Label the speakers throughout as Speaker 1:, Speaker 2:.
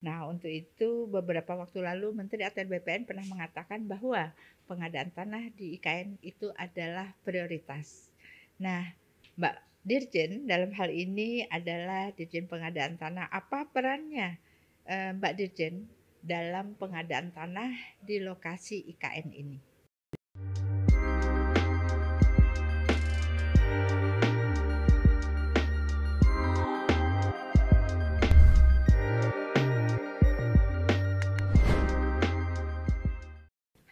Speaker 1: Nah, untuk itu beberapa waktu lalu Menteri ATR BPN pernah mengatakan bahwa pengadaan tanah di IKN itu adalah prioritas. Nah, Mbak Dirjen dalam hal ini adalah Dirjen Pengadaan Tanah. Apa perannya Mbak Dirjen dalam pengadaan tanah di lokasi IKN ini?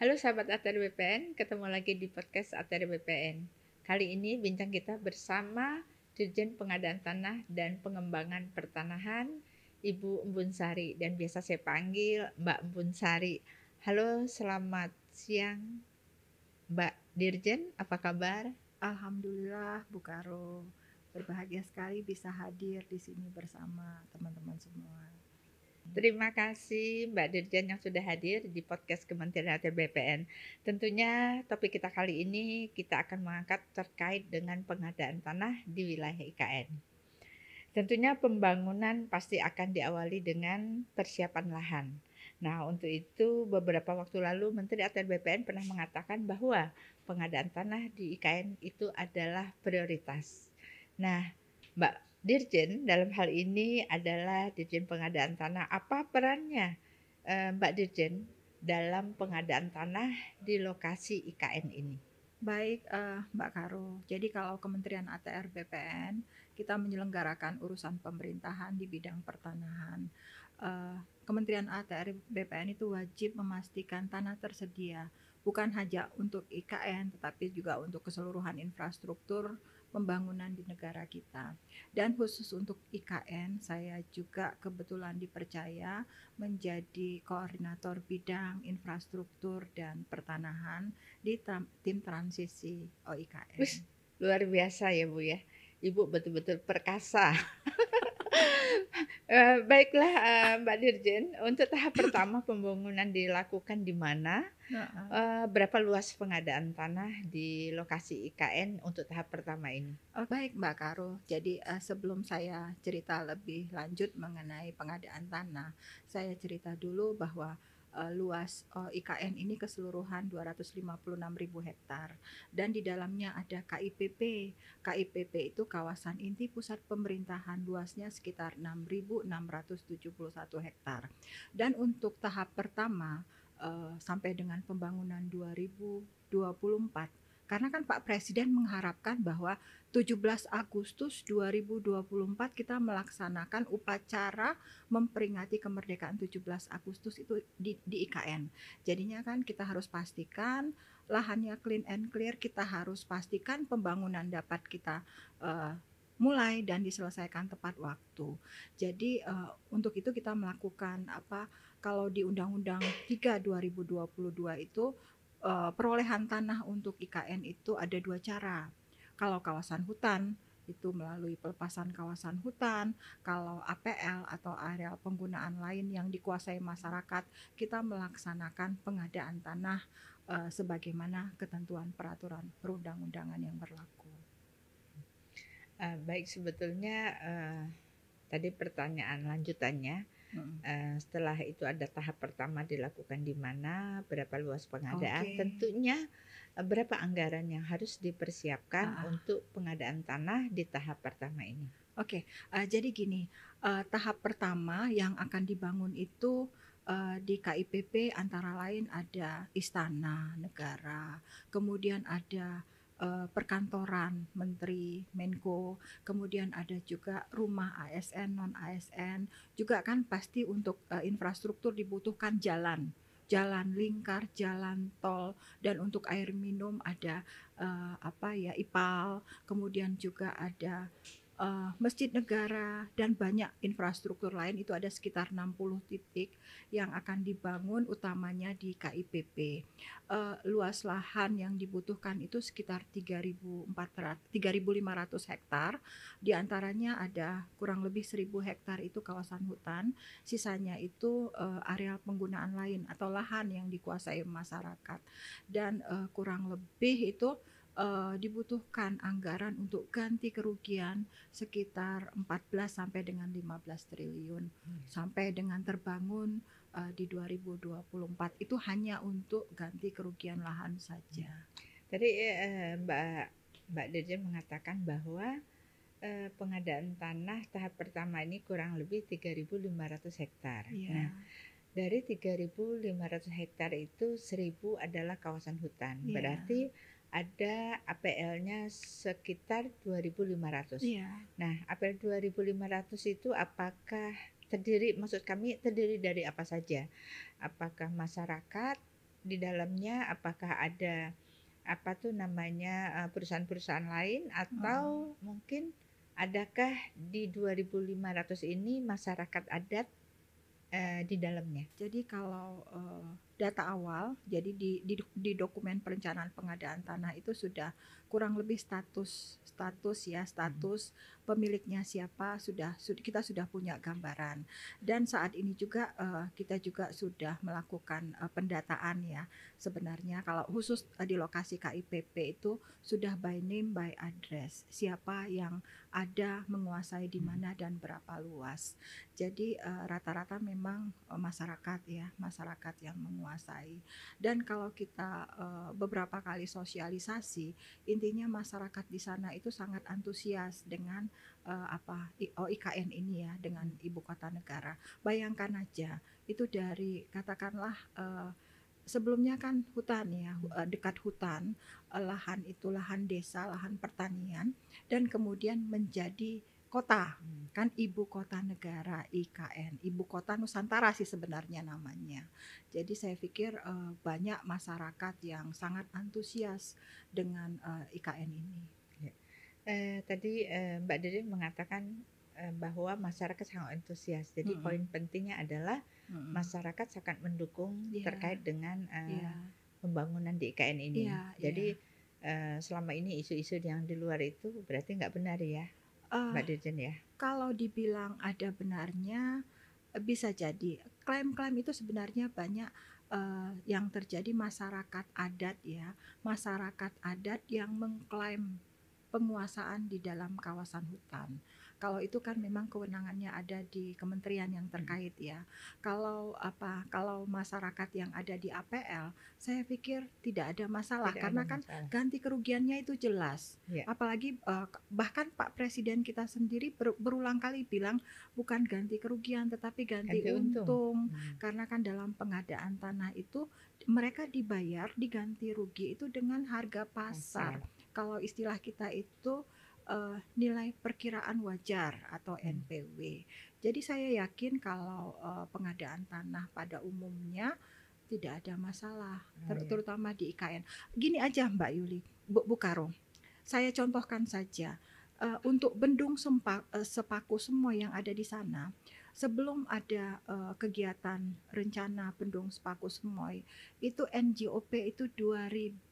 Speaker 1: Halo sahabat ATR BPN, ketemu lagi di podcast ATR BPN. Kali ini bincang kita bersama Dirjen Pengadaan Tanah dan Pengembangan Pertanahan, Ibu Embun Sari, dan biasa saya panggil Mbak Embun Sari. Halo, selamat siang Mbak Dirjen, apa kabar?
Speaker 2: Alhamdulillah Bu Karo, berbahagia sekali bisa hadir di sini bersama teman-teman semua.
Speaker 1: Terima kasih Mbak Dirjen yang sudah hadir di podcast Kementerian ATR BPN. Tentunya topik kita kali ini kita akan mengangkat terkait dengan pengadaan tanah di wilayah IKN. Tentunya pembangunan pasti akan diawali dengan persiapan lahan. Nah, untuk itu beberapa waktu lalu Menteri ATR BPN pernah mengatakan bahwa pengadaan tanah di IKN itu adalah prioritas. Nah, Mbak Dirjen dalam hal ini adalah Dirjen Pengadaan Tanah. Apa perannya Mbak Dirjen dalam pengadaan tanah di lokasi IKN ini?
Speaker 2: Baik Mbak Karo, jadi kalau Kementerian ATR BPN kita menyelenggarakan urusan pemerintahan di bidang pertanahan. Kementerian ATR BPN itu wajib memastikan tanah tersedia bukan hanya untuk IKN tetapi juga untuk keseluruhan infrastruktur pembangunan di negara kita. Dan khusus untuk IKN, saya juga kebetulan dipercaya menjadi koordinator bidang infrastruktur dan pertanahan di tim transisi OIKN.
Speaker 1: Wih, luar biasa ya Bu ya. Ibu betul-betul perkasa. Baiklah Mbak Dirjen, untuk tahap pertama pembangunan dilakukan di mana? Berapa luas pengadaan tanah di lokasi IKN untuk tahap pertama ini?
Speaker 2: Baik Mbak Karo, jadi sebelum saya cerita lebih lanjut mengenai pengadaan tanah, saya cerita dulu bahwa luas IKN ini keseluruhan 256.000 hektar dan di dalamnya ada KIPP. KIPP itu kawasan inti pusat pemerintahan, luasnya sekitar 6.671 hektar. Dan untuk tahap pertama sampai dengan pembangunan 2024, karena kan Pak Presiden mengharapkan bahwa 17 Agustus 2024 kita melaksanakan upacara memperingati kemerdekaan 17 Agustus itu di IKN. Jadinya kan kita harus pastikan lahannya clean and clear, kita harus pastikan pembangunan dapat kita mulai dan diselesaikan tepat waktu. Jadi untuk itu kita melakukan kalau di Undang-Undang 3 2022 itu perolehan tanah untuk IKN itu ada dua cara. Kalau kawasan hutan itu melalui pelepasan kawasan hutan, kalau APL atau areal penggunaan lain yang dikuasai masyarakat, kita melaksanakan pengadaan tanah sebagaimana ketentuan peraturan perundang-undangan yang berlaku.
Speaker 1: Baik, sebetulnya tadi pertanyaan lanjutannya, setelah itu ada tahap pertama dilakukan di mana, berapa luas pengadaan, tentunya berapa anggaran yang harus dipersiapkan untuk pengadaan tanah di tahap pertama ini?
Speaker 2: Jadi gini, tahap pertama yang akan dibangun itu di KIPP antara lain ada istana negara, kemudian ada perkantoran Menteri Menko, kemudian ada juga rumah ASN, non ASN, juga kan pasti untuk infrastruktur dibutuhkan jalan lingkar, jalan tol, dan untuk air minum ada IPAL, kemudian juga ada masjid negara dan banyak infrastruktur lain, itu ada sekitar 60 titik yang akan dibangun utamanya di KIPP. Luas lahan yang dibutuhkan itu sekitar 3.500 hektar, diantaranya ada kurang lebih 1.000 hektar itu kawasan hutan, sisanya itu areal penggunaan lain atau lahan yang dikuasai masyarakat, dan kurang lebih itu dibutuhkan anggaran untuk ganti kerugian sekitar 14 sampai dengan 15 triliun sampai dengan terbangun di 2024 itu hanya untuk ganti kerugian lahan saja.
Speaker 1: Tadi Mbak Dirjen mengatakan bahwa pengadaan tanah tahap pertama ini kurang lebih 3.500 hektar.
Speaker 2: Iya.
Speaker 1: Nah, dari 3.500 hektar itu 1.000 adalah kawasan hutan.
Speaker 2: Iya.
Speaker 1: Berarti ada APL-nya sekitar 2.500.
Speaker 2: Iya.
Speaker 1: Nah, APL 2.500 itu apakah maksud kami terdiri dari apa saja? Apakah masyarakat di dalamnya, apakah ada apa tuh namanya perusahaan-perusahaan lain, atau mungkin adakah di 2.500 ini masyarakat adat di dalamnya?
Speaker 2: Jadi kalau data awal, jadi di dokumen perencanaan pengadaan tanah itu sudah kurang lebih status pemiliknya siapa, kita sudah punya gambaran. Dan saat ini juga kita juga sudah melakukan pendataan ya. Sebenarnya kalau khusus di lokasi KIPP itu sudah by name by address, siapa yang ada, menguasai di mana dan berapa luas. Jadi rata-rata memang masyarakat yang menguasai. Dan kalau kita beberapa kali sosialisasi, intinya masyarakat di sana itu sangat antusias dengan IKN ini ya, dengan ibu kota negara. Bayangkan aja, itu dari katakanlah sebelumnya kan hutan ya, dekat hutan, lahan itu lahan desa, lahan pertanian, dan kemudian menjadi kota, kan ibu kota negara IKN, ibu kota Nusantara sih sebenarnya namanya. Jadi saya pikir banyak masyarakat yang sangat antusias dengan IKN ini.
Speaker 1: Tadi Mbak Dede mengatakan bahwa masyarakat sangat antusias. Jadi poin pentingnya adalah masyarakat sangat mendukung terkait dengan pembangunan di IKN ini. Jadi selama ini isu-isu yang di luar itu berarti nggak benar ya, Mbak Dirjen ya?
Speaker 2: Kalau dibilang ada benarnya, bisa jadi. Klaim-klaim itu sebenarnya banyak yang terjadi masyarakat adat ya, masyarakat adat yang mengklaim penguasaan di dalam kawasan hutan. Kalau itu kan memang kewenangannya ada di kementerian yang terkait ya. Kalau masyarakat yang ada di APL, saya pikir tidak ada masalah karena kan ganti kerugiannya itu jelas. Apalagi bahkan Pak Presiden kita sendiri berulang kali bilang bukan ganti kerugian tetapi ganti untung. Karena kan dalam pengadaan tanah itu mereka diganti rugi itu dengan harga pasar. Kalau istilah kita itu nilai perkiraan wajar atau NPW. Jadi saya yakin kalau pengadaan tanah pada umumnya tidak ada masalah, terutama di IKN. Gini aja Mbak Yuli, Bu Karo, saya contohkan saja untuk Bendung Sepaku semua yang ada di sana. Sebelum ada kegiatan rencana Bendung Sepaku Semoy, itu NJOP itu 2.000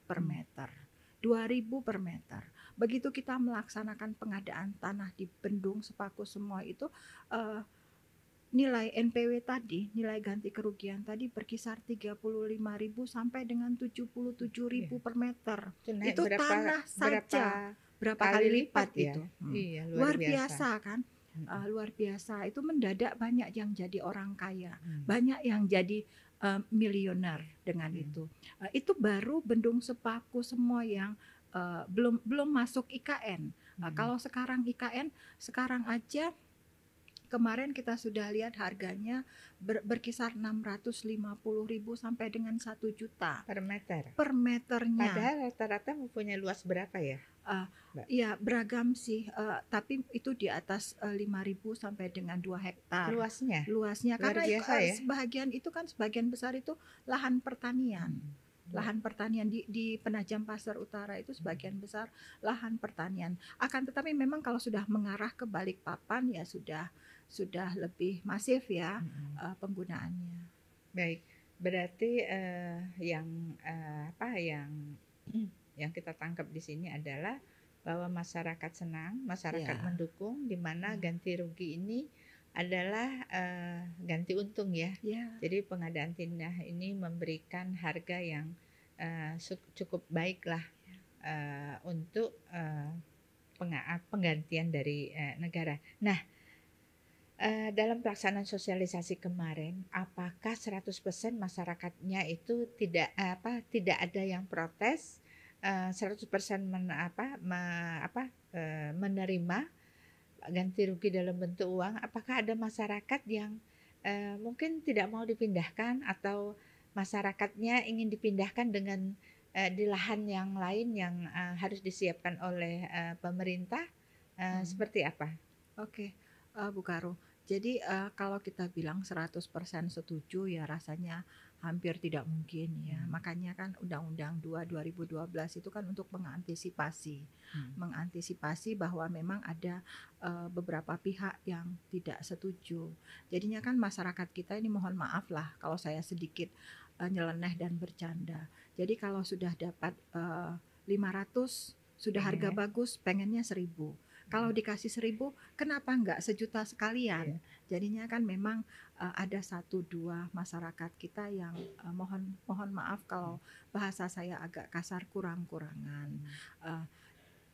Speaker 2: per meter. 2.000 per meter. Begitu kita melaksanakan pengadaan tanah di Bendung Sepaku Semoy itu nilai NPW tadi, nilai ganti kerugian tadi berkisar 35.000 sampai dengan 77.000 per meter. Itu tanah saja berapa kali lipat ya? Itu.
Speaker 1: Iya,
Speaker 2: luar biasa kan? Luar biasa. Itu mendadak banyak yang jadi orang kaya, banyak yang jadi miliuner dengan itu. Itu baru Bendung Sepaku semua yang belum masuk IKN. Kalau sekarang IKN, sekarang aja kemarin kita sudah lihat harganya berkisar 650.000 sampai dengan 1 juta
Speaker 1: per meter.
Speaker 2: Per meternya.
Speaker 1: Padahal rata-rata mempunyai luas berapa ya?
Speaker 2: Ya beragam sih, tapi itu di atas 5.000 sampai dengan 2 hektar. Luasnya karena ya? Sebagian besar itu lahan pertanian. Lahan pertanian di Penajam Pasir Utara itu sebagian besar lahan pertanian. Akan tetapi memang kalau sudah mengarah ke Balikpapan ya sudah lebih masif ya penggunaannya.
Speaker 1: Baik, berarti yang kita tangkap di sini adalah bahwa masyarakat senang, masyarakat mendukung, di mana ganti rugi ini adalah ganti untung ya. Jadi pengadaan tanah ini memberikan harga yang cukup baik lah untuk penggantian dari negara. Nah, dalam pelaksanaan sosialisasi kemarin, apakah 100% masyarakatnya itu tidak ada yang protes, 100% menerima ganti rugi dalam bentuk uang? Apakah ada masyarakat yang mungkin tidak mau dipindahkan atau masyarakatnya ingin dipindahkan dengan di lahan yang lain yang harus disiapkan oleh pemerintah?
Speaker 2: Hmm.
Speaker 1: Seperti apa?
Speaker 2: Oke, Bu Karo. Jadi, kalau kita bilang 100% setuju ya rasanya hampir tidak mungkin ya. Makanya kan Undang-Undang 2 2012 itu kan untuk mengantisipasi bahwa memang ada, beberapa pihak yang tidak setuju. Jadinya kan masyarakat kita ini mohon maaf lah kalau saya sedikit, nyeleneh dan bercanda. Jadi kalau sudah dapat, 500 sudah harga
Speaker 1: Pengennya?
Speaker 2: bagus pengennya 1.000. Kalau dikasih 1.000 kenapa enggak sejuta sekalian?
Speaker 1: Iya.
Speaker 2: Jadinya kan memang, ada 1, 2 masyarakat kita yang, mohon maaf kalau bahasa saya agak kasar kurang-kurangan.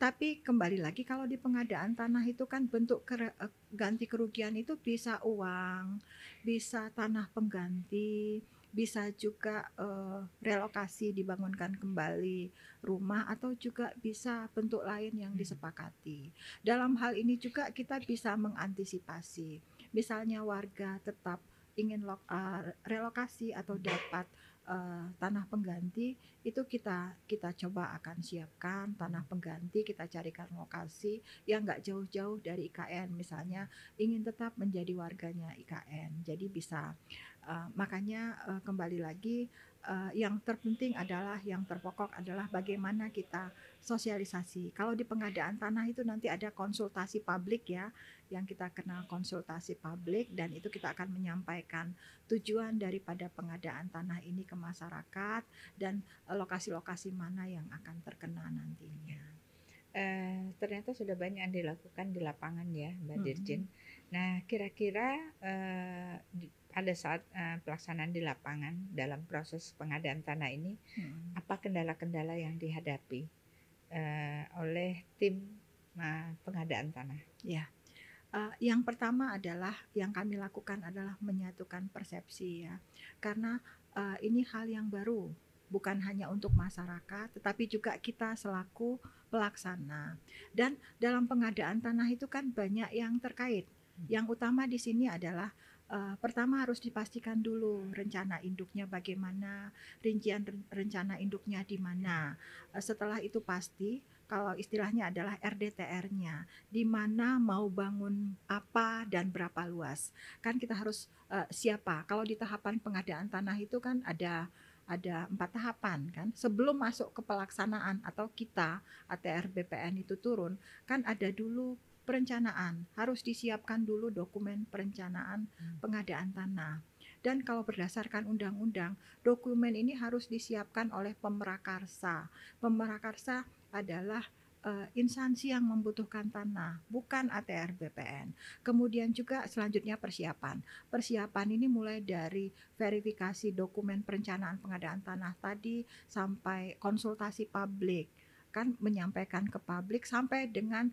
Speaker 2: Tapi kembali lagi kalau di pengadaan tanah itu kan bentuk ganti kerugian itu bisa uang, bisa tanah pengganti, bisa juga, relokasi dibangunkan kembali rumah atau juga bisa bentuk lain yang disepakati. Dalam hal ini juga kita bisa mengantisipasi. Misalnya warga tetap ingin relokasi atau dapat, tanah pengganti, itu kita kita coba akan siapkan tanah pengganti, kita carikan lokasi yang nggak jauh-jauh dari IKN, misalnya ingin tetap menjadi warganya IKN. Jadi bisa, makanya, kembali lagi, yang terpenting adalah, yang terpokok adalah bagaimana kita sosialisasi. Kalau di pengadaan tanah itu nanti ada konsultasi publik ya, yang kita kenal konsultasi publik, dan itu kita akan menyampaikan tujuan daripada pengadaan tanah ini ke masyarakat dan lokasi-lokasi mana yang akan terkena nantinya.
Speaker 1: Ternyata sudah banyak yang dilakukan di lapangan ya, Mbak Dirjen.
Speaker 2: Mm-mm.
Speaker 1: Nah, kira-kira pada saat pelaksanaan di lapangan dalam proses pengadaan tanah ini,
Speaker 2: Mm-mm.
Speaker 1: apa kendala-kendala yang dihadapi oleh tim pengadaan tanah?
Speaker 2: Ya, yang pertama adalah yang kami lakukan adalah menyatukan persepsi ya, karena ini hal yang baru, bukan hanya untuk masyarakat, tetapi juga kita selaku pelaksana. Dan dalam pengadaan tanah itu kan banyak yang terkait. Yang utama di sini adalah pertama harus dipastikan dulu rencana induknya bagaimana, rincian rencana induknya di mana. Setelah itu pasti, kalau istilahnya adalah RDTR-nya, di mana mau bangun apa dan berapa luas. Kan kita harus siapa. Kalau di tahapan pengadaan tanah itu kan ada 4 tahapan kan. Sebelum masuk ke pelaksanaan atau kita ATR BPN itu turun, kan ada dulu perencanaan. Harus disiapkan dulu dokumen perencanaan pengadaan tanah. Dan kalau berdasarkan undang-undang, dokumen ini harus disiapkan oleh pemrakarsa. Pemrakarsa adalah instansi yang membutuhkan tanah, bukan ATR BPN. Kemudian juga selanjutnya persiapan. Persiapan ini mulai dari verifikasi dokumen perencanaan pengadaan tanah tadi sampai konsultasi publik, kan menyampaikan ke publik sampai dengan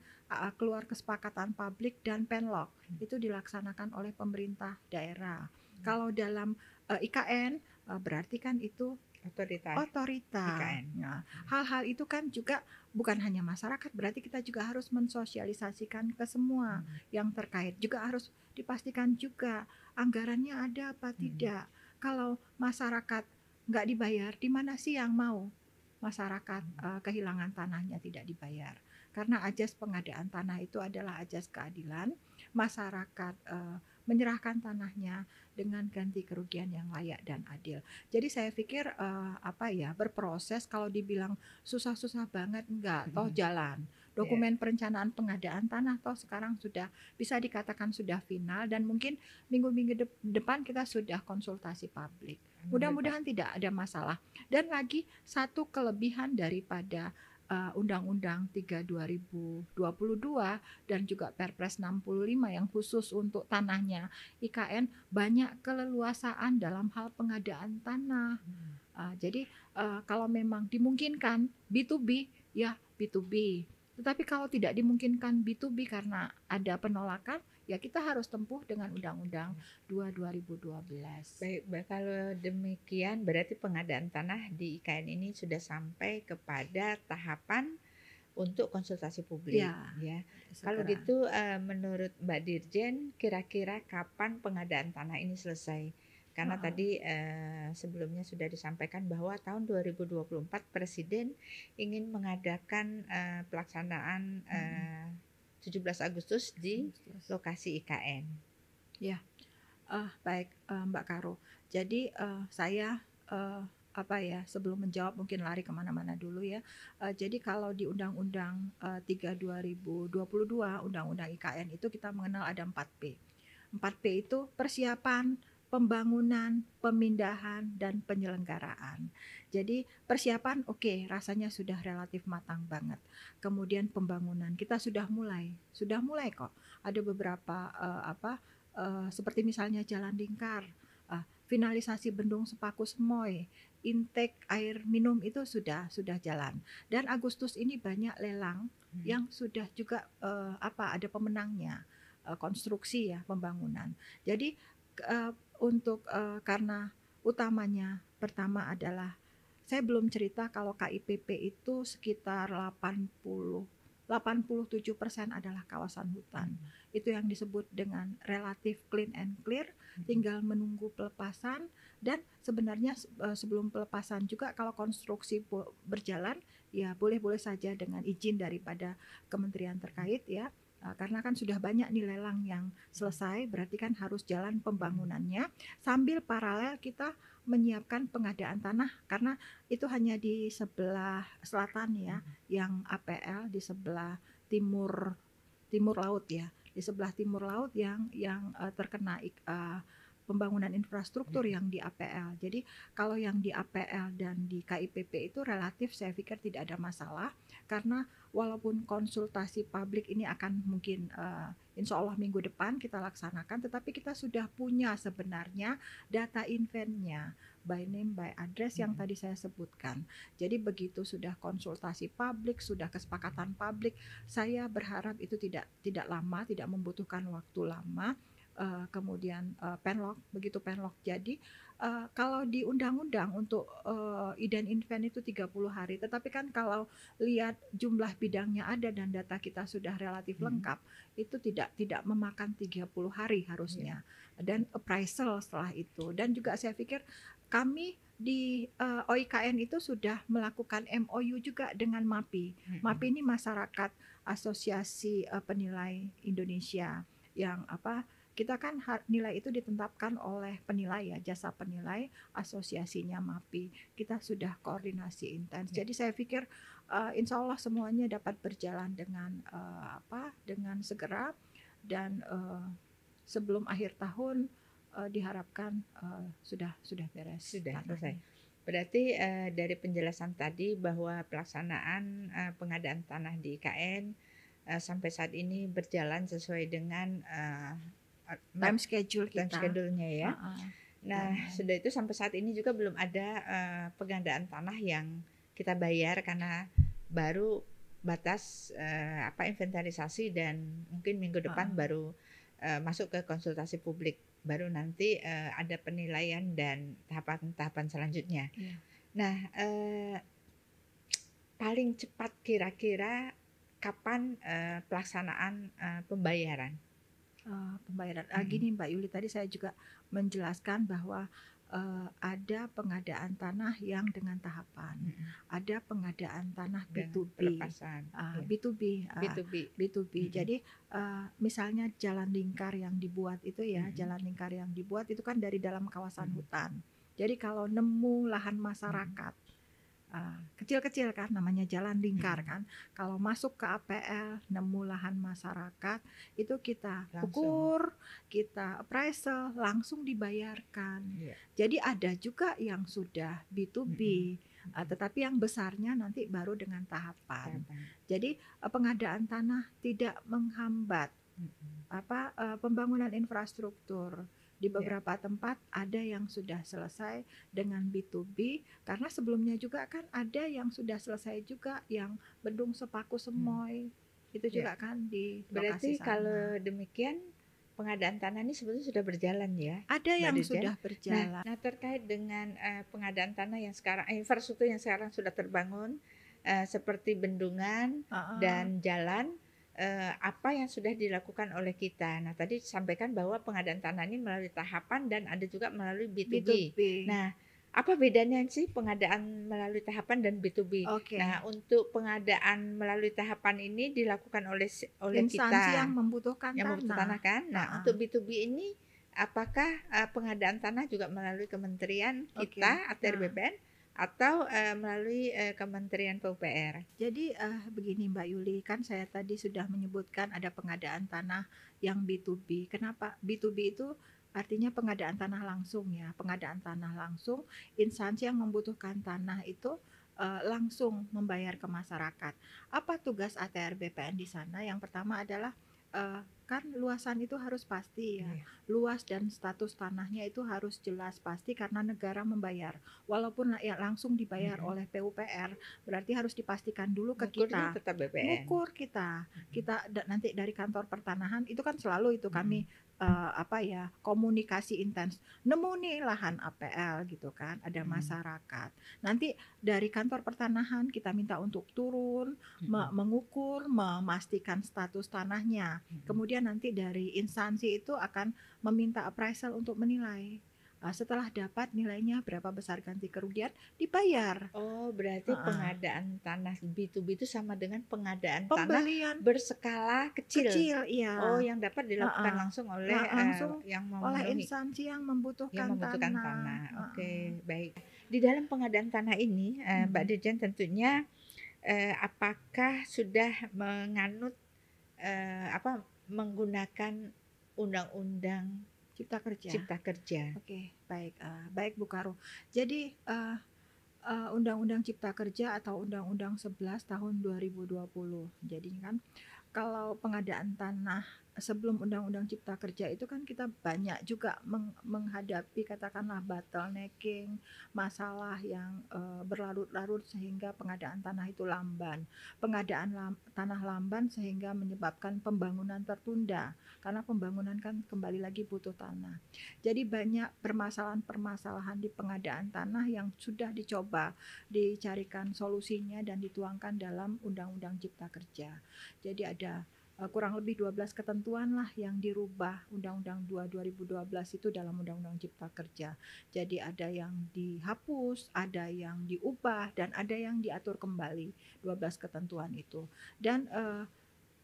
Speaker 2: keluar kesepakatan publik dan penlog. Itu dilaksanakan oleh pemerintah daerah. Kalau dalam IKN berarti kan itu otorita.
Speaker 1: IKN.
Speaker 2: Nah, hal-hal itu kan juga bukan hanya masyarakat, berarti kita juga harus mensosialisasikan ke semua yang terkait. Juga harus dipastikan juga anggarannya ada apa tidak. Kalau masyarakat nggak dibayar, di mana sih yang mau masyarakat kehilangan tanahnya tidak dibayar? Karena ajas pengadaan tanah itu adalah ajas keadilan. Masyarakat menyerahkan tanahnya dengan ganti kerugian yang layak dan adil. Jadi saya pikir berproses, kalau dibilang susah-susah banget enggak, toh jalan. Dokumen perencanaan pengadaan tanah toh sekarang sudah bisa dikatakan sudah final, dan mungkin minggu-minggu depan kita sudah konsultasi publik. Mudah-mudahan tidak ada masalah. Dan lagi satu kelebihan daripada Undang-Undang 3 2022 dan juga Perpres 65 yang khusus untuk tanahnya IKN, banyak keleluasaan dalam hal pengadaan tanah. Jadi kalau memang dimungkinkan B2B, ya B2B. Tetapi kalau tidak dimungkinkan B2B karena ada penolakan, ya kita harus tempuh dengan Undang-Undang 2 2012.
Speaker 1: Baik, kalau demikian berarti pengadaan tanah di IKN ini sudah sampai kepada tahapan untuk konsultasi publik,
Speaker 2: Ya,
Speaker 1: ya. Kalau
Speaker 2: segera.
Speaker 1: gitu, menurut Mbak Dirjen, kira-kira kapan pengadaan tanah ini selesai? Karena
Speaker 2: Heeh.
Speaker 1: tadi sebelumnya sudah disampaikan bahwa tahun 2024 Presiden ingin mengadakan pelaksanaan 17 Agustus di lokasi IKN.
Speaker 2: Ya, baik Mbak Karo. Jadi saya sebelum menjawab mungkin lari kemana-mana dulu ya. Jadi kalau di Undang-Undang 3 2022 Undang-Undang IKN itu kita mengenal ada 4P. 4P itu persiapan, pembangunan, pemindahan, dan penyelenggaraan. Jadi persiapan oke, rasanya sudah relatif matang banget. Kemudian pembangunan kita sudah mulai kok. Ada beberapa seperti misalnya Jalan Lingkar, finalisasi Bendung Sepaku Semoy, intake air minum itu sudah jalan. Dan Agustus ini banyak lelang yang sudah juga ada pemenangnya, konstruksi ya, pembangunan. Jadi karena utamanya pertama adalah saya belum cerita kalau KIPP itu sekitar 87% adalah kawasan hutan. Itu yang disebut dengan relatif clean and clear, tinggal menunggu pelepasan. Dan sebenarnya sebelum pelepasan juga kalau konstruksi berjalan ya boleh-boleh saja dengan izin daripada kementerian terkait ya. Karena kan sudah banyak nih lelang yang selesai, berarti kan harus jalan pembangunannya sambil paralel kita menyiapkan pengadaan tanah, karena itu hanya di sebelah selatan ya, yang APL di sebelah timur laut ya, di sebelah timur laut yang terkena pembangunan infrastruktur yang di APL. Jadi kalau yang di APL dan di KIPP itu relatif saya pikir tidak ada masalah, karena walaupun konsultasi publik ini akan mungkin insya Allah minggu depan kita laksanakan, tetapi kita sudah punya sebenarnya data inventnya by name by address yang tadi saya sebutkan. Jadi begitu sudah konsultasi publik, sudah kesepakatan publik, saya berharap itu tidak lama, tidak membutuhkan waktu lama. Kemudian penlok, begitu penlok jadi kalau di undang-undang untuk ident invent itu 30 hari, tetapi kan kalau lihat jumlah bidangnya ada dan data kita sudah relatif lengkap, itu tidak memakan 30 hari harusnya. Dan appraisal setelah itu. Dan juga saya pikir kami di OIKN itu sudah melakukan MOU juga dengan MAPI. MAPI ini Masyarakat Asosiasi Penilai Indonesia, yang kita kan nilai itu ditetapkan oleh penilai ya, jasa penilai asosiasinya MAPI. Kita sudah koordinasi intens. Jadi saya pikir insya Allah semuanya dapat berjalan dengan segera, dan sebelum akhir tahun diharapkan sudah beres.
Speaker 1: Sudah selesai. Berarti dari penjelasan tadi bahwa pelaksanaan pengadaan tanah di IKN sampai saat ini berjalan sesuai dengan
Speaker 2: time schedule-nya
Speaker 1: ya. Nah, sudah itu sampai saat ini juga belum ada pengadaan tanah yang kita bayar karena baru batas inventarisasi, dan mungkin minggu depan baru masuk ke konsultasi publik, baru nanti ada penilaian dan tahapan selanjutnya. Nah, paling cepat kira-kira kapan pelaksanaan pembayaran?
Speaker 2: Gini Mbak Yuli, tadi saya juga menjelaskan bahwa ada pengadaan tanah yang dengan tahapan, ada pengadaan tanah B2B, B2B. Jadi misalnya jalan lingkar yang dibuat itu ya, jalan lingkar yang dibuat itu kan dari dalam kawasan hutan. Jadi kalau nemu lahan masyarakat kecil-kecil kan, namanya jalan lingkar kan, kalau masuk ke APL nemu lahan masyarakat itu kita ukur, kita appraisal, langsung dibayarkan. Jadi ada juga yang sudah B2B, tetapi yang besarnya nanti baru dengan tahapan. Jadi pengadaan tanah tidak menghambat pembangunan infrastruktur. Di
Speaker 1: Ya.
Speaker 2: beberapa tempat ada yang sudah selesai dengan B2B, karena sebelumnya juga kan ada yang sudah selesai juga yang Bendung Sepaku
Speaker 1: Hmm.
Speaker 2: Semoy, itu
Speaker 1: Ya.
Speaker 2: juga kan di lokasi
Speaker 1: Berarti
Speaker 2: sana.
Speaker 1: kalau demikian pengadaan tanah ini sebetulnya sudah berjalan ya,
Speaker 2: Ada
Speaker 1: Mbak
Speaker 2: yang
Speaker 1: Dirjen?
Speaker 2: sudah
Speaker 1: Nah,
Speaker 2: berjalan.
Speaker 1: terkait dengan pengadaan tanah yang sekarang, infrastruktur yang sekarang sudah terbangun, seperti bendungan
Speaker 2: Heeh.
Speaker 1: dan jalan, apa yang sudah dilakukan oleh kita? Nah, tadi disampaikan bahwa pengadaan tanah ini melalui tahapan dan ada juga melalui B2B.
Speaker 2: B2B.
Speaker 1: Nah, apa bedanya sih pengadaan melalui tahapan dan B2B? Nah,
Speaker 2: Oke.
Speaker 1: untuk pengadaan melalui tahapan ini dilakukan oleh
Speaker 2: Instansi yang
Speaker 1: kita
Speaker 2: membutuhkan
Speaker 1: yang membutuhkan
Speaker 2: tanah.
Speaker 1: tanah kan. Nah,
Speaker 2: Heeh.
Speaker 1: untuk B2B ini apakah pengadaan tanah juga melalui kementerian
Speaker 2: Oke.
Speaker 1: kita ATR
Speaker 2: Nah,
Speaker 1: BPN atau melalui Kementerian PUPR?
Speaker 2: jadi begini Mbak Yuli, kan saya tadi sudah menyebutkan ada pengadaan tanah yang B2B. Kenapa? B2B itu artinya pengadaan tanah langsung ya. Pengadaan tanah langsung, instansi yang membutuhkan tanah itu langsung membayar ke masyarakat. Apa tugas ATR BPN di sana? Yang pertama adalah kan luasan itu harus pasti ya.
Speaker 1: Iya.
Speaker 2: Luas dan status tanahnya itu harus jelas pasti karena negara membayar. Walaupun ya langsung dibayar
Speaker 1: Mm-mm.
Speaker 2: oleh PUPR, berarti harus dipastikan dulu ke
Speaker 1: Ngukurnya
Speaker 2: kita.
Speaker 1: tetap BPN.
Speaker 2: Ngukur kita. Kita nanti dari kantor pertanahan itu kan selalu itu kami komunikasi intens. Nemu nih lahan APL gitu kan, ada masyarakat. Nanti dari kantor pertanahan kita minta untuk turun, mengukur, memastikan status tanahnya. Kemudian nanti dari instansi itu akan meminta appraisal untuk menilai. Setelah dapat nilainya berapa besar ganti kerugian, dibayar.
Speaker 1: Oh, berarti pengadaan tanah B2B itu sama dengan pengadaan tanah
Speaker 2: Pembelian
Speaker 1: berskala kecil.
Speaker 2: kecil,
Speaker 1: Oh,
Speaker 2: iya.
Speaker 1: yang dapat dilakukan langsung oleh
Speaker 2: Langsung
Speaker 1: yang
Speaker 2: oleh
Speaker 1: memenuhi
Speaker 2: instansi yang
Speaker 1: yang
Speaker 2: membutuhkan
Speaker 1: membutuhkan
Speaker 2: tanah.
Speaker 1: tanah. Oke, baik. Di dalam pengadaan tanah ini, Mbak Dirjen tentunya apakah sudah menganut menggunakan undang-undang
Speaker 2: Cipta Kerja.
Speaker 1: Cipta Kerja?
Speaker 2: Oke, baik, baik Bu Karo. Jadi Undang-Undang Cipta Kerja atau Undang-Undang 11 tahun 2020. Jadi kan kalau pengadaan tanah sebelum Undang-Undang Cipta Kerja itu kan kita banyak juga menghadapi katakanlah bottlenecking, masalah yang berlarut-larut sehingga pengadaan tanah itu lamban. Pengadaan tanah lamban sehingga menyebabkan pembangunan tertunda karena pembangunan kan kembali lagi butuh tanah. Jadi banyak permasalahan-permasalahan di pengadaan tanah yang sudah dicoba dicarikan solusinya dan dituangkan dalam Undang-Undang Cipta Kerja. Jadi ada kurang lebih 12 ketentuan lah yang dirubah Undang-Undang 2 2012 itu dalam Undang-Undang Cipta Kerja. Jadi ada yang dihapus, ada yang diubah, dan ada yang diatur kembali 12 ketentuan itu. Dan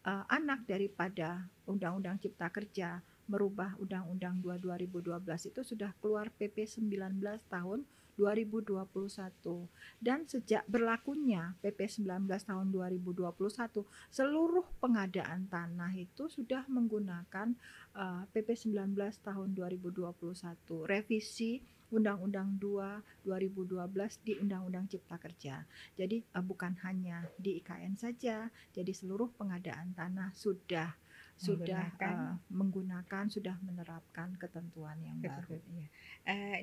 Speaker 2: anak daripada Undang-Undang Cipta Kerja merubah Undang-Undang 2 2012 itu sudah keluar PP 19 tahun 2021. Dan sejak berlakunya PP 19 tahun 2021, seluruh pengadaan tanah itu sudah menggunakan PP 19 tahun 2021, revisi Undang-Undang 2 2012 di Undang-Undang Cipta Kerja. Jadi bukan hanya di IKN saja, jadi seluruh pengadaan tanah sudah menggunakan, sudah menerapkan ketentuan yang baru.
Speaker 1: Iya.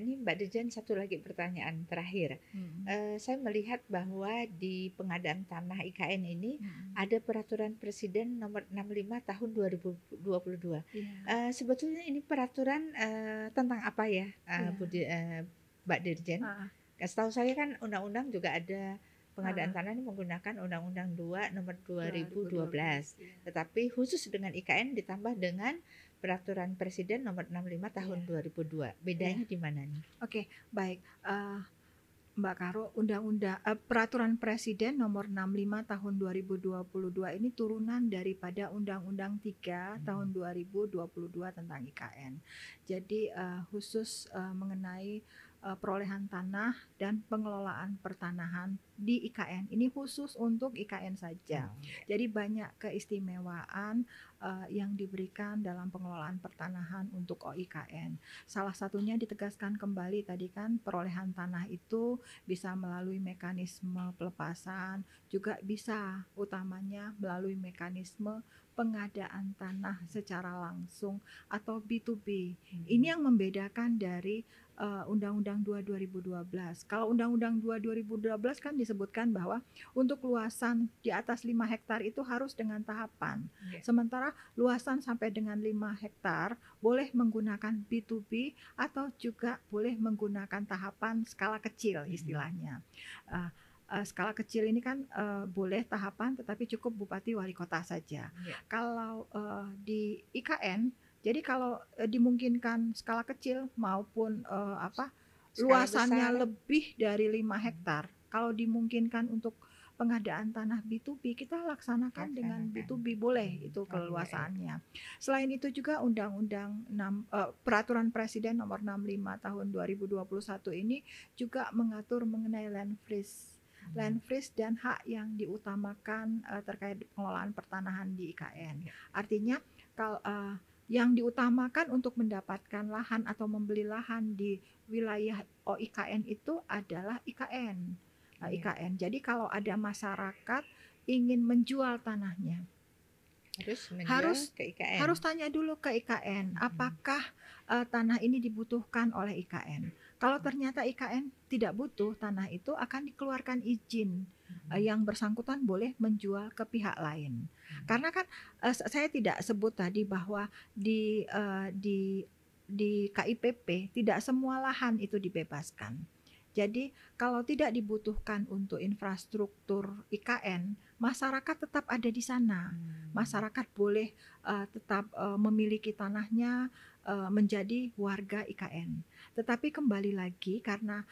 Speaker 1: Ini Mbak Dirjen, satu lagi pertanyaan terakhir. Saya melihat bahwa di pengadaan tanah IKN ini ada peraturan Presiden nomor 65 tahun 2022. Sebetulnya ini peraturan tentang apa ya, Mbak Dirjen? Setahu saya kan undang-undang juga ada pengadaan tanah ini menggunakan Undang-Undang 2 nomor 2012. Tetapi khusus dengan IKN ditambah dengan Peraturan Presiden nomor 65 tahun 2002. Bedanya di mana nih?
Speaker 2: Oke, baik. Mbak Karo, Peraturan Presiden nomor 65 tahun 2022 ini turunan daripada Undang-Undang 3 tahun 2022 tentang IKN. Jadi khusus mengenai perolehan tanah dan pengelolaan pertanahan di IKN. Ini khusus untuk IKN saja. Jadi banyak keistimewaan yang diberikan dalam pengelolaan pertanahan untuk OIKN. Salah satunya ditegaskan kembali tadi kan, perolehan tanah itu bisa melalui mekanisme pelepasan, juga bisa utamanya melalui mekanisme pengadaan tanah secara langsung atau B2B. Ini yang membedakan dari Undang-Undang 2 2012. Kalau Undang-Undang 2 2012 kan disebutkan bahwa untuk luasan di atas 5 hektar itu harus dengan tahapan. Sementara luasan sampai dengan 5 hektar boleh menggunakan B2B atau juga boleh menggunakan tahapan skala kecil istilahnya. Skala kecil ini kan boleh tahapan tetapi cukup bupati wali kota saja. Kalau di IKN, jadi kalau dimungkinkan skala kecil maupun luasannya lebih dari 5 hektar, kalau dimungkinkan untuk pengadaan tanah B2B, kita laksanakan dengan B2B, boleh itu keluasannya. Selain itu juga Peraturan Presiden nomor 65 tahun 2021 ini juga mengatur mengenai land freeze dan hak yang diutamakan terkait pengelolaan pertanahan di IKN. Artinya kalau yang diutamakan untuk mendapatkan lahan atau membeli lahan di wilayah OIKN itu adalah IKN. Jadi kalau ada masyarakat ingin menjual tanahnya, harus tanya dulu ke IKN, apakah tanah ini dibutuhkan oleh IKN. Kalau ternyata IKN tidak butuh tanah itu, akan dikeluarkan izin yang bersangkutan boleh menjual ke pihak lain. Karena kan saya tidak sebut tadi bahwa di KIPP tidak semua lahan itu dibebaskan. Jadi kalau tidak dibutuhkan untuk infrastruktur IKN, masyarakat tetap ada di sana. Masyarakat boleh tetap memiliki tanahnya, menjadi warga IKN. Tetapi kembali lagi karena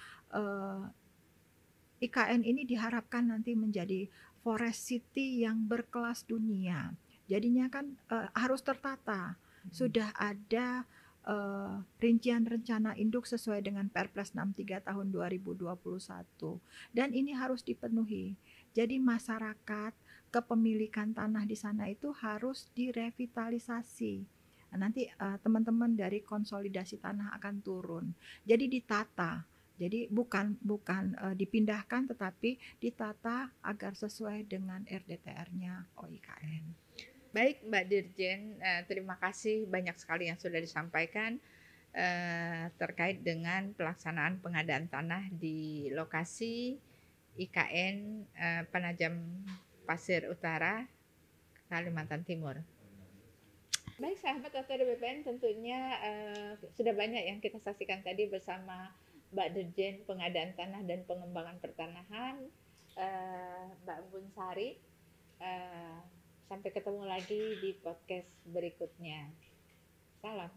Speaker 2: IKN ini diharapkan nanti menjadi forest city yang berkelas dunia. Jadinya kan harus tertata. Sudah ada rincian rencana induk sesuai dengan Perpres 63 tahun 2021. Dan ini harus dipenuhi. Jadi masyarakat kepemilikan tanah di sana itu harus direvitalisasi. Nanti teman-teman dari konsolidasi tanah akan turun. Jadi ditata. Jadi bukan dipindahkan tetapi ditata agar sesuai dengan RDTR-nya OIKN.
Speaker 1: Baik Mbak Dirjen, terima kasih banyak sekali yang sudah disampaikan terkait dengan pelaksanaan pengadaan tanah di lokasi IKN Penajam Pasir Utara, Kalimantan Timur. Baik sahabat ATR BPN, tentunya sudah banyak yang kita saksikan tadi bersama Mbak Dirjen Pengadaan Tanah dan Pengembangan Pertanahan, Mbak Bun Sari. Sampai ketemu lagi di podcast berikutnya. Salam.